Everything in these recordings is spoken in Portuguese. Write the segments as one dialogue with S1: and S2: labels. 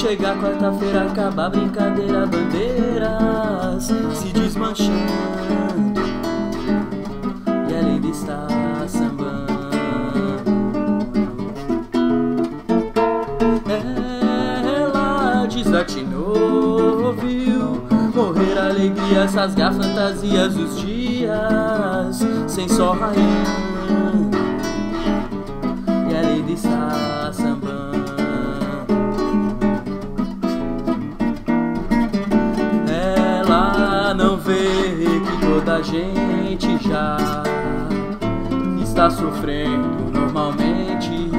S1: Chega quarta-feira, acaba a brincadeira, bandeiras se desmanchando e ela ainda está sambando. Ela desatinou, viu morrer a alegria, rasgar fantasias, os dias sem sol raiando e ela ainda está sambando. Não vê que toda a gente já está sofrendo normalmente.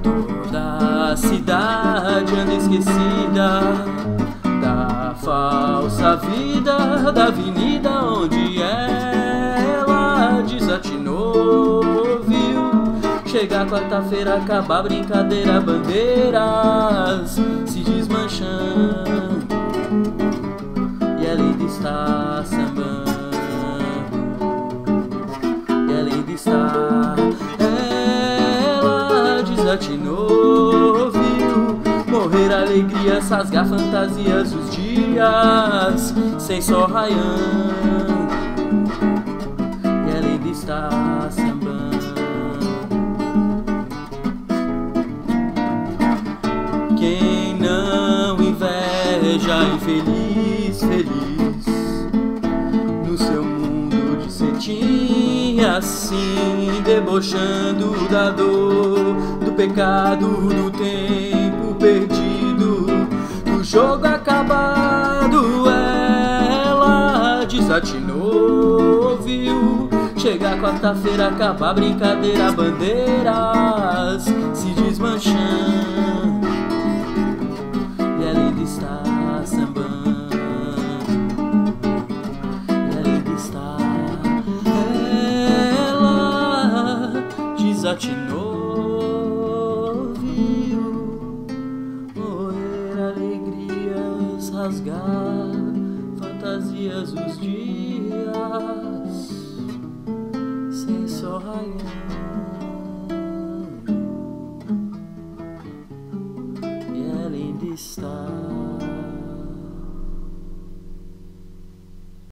S1: Toda a cidade anda esquecida da falsa vida da avenida onde ela desatinou, viu? Chega quarta-feira, acaba a brincadeira, bandeiras se desmanchando e ela ainda está sambando, e ela ainda está. Ela desatinou, viu morrer a alegria, rasgar fantasias, os dias sem sol raiando e ela ainda está sambando. Quem não inveja infeliz, feliz no seu mundo de cetim, assim debochando da dor, do pecado, do tempo perdido, do jogo acabado. Ela desatinou, viu? Chega quarta-feira, acaba a brincadeira, bandeiras se desmanchando e ela ainda está sambando, e ela ainda está. Ela desatinou, viu morrer alegrias, rasgar fantasias, os dias sem sol raiando e ela ainda está.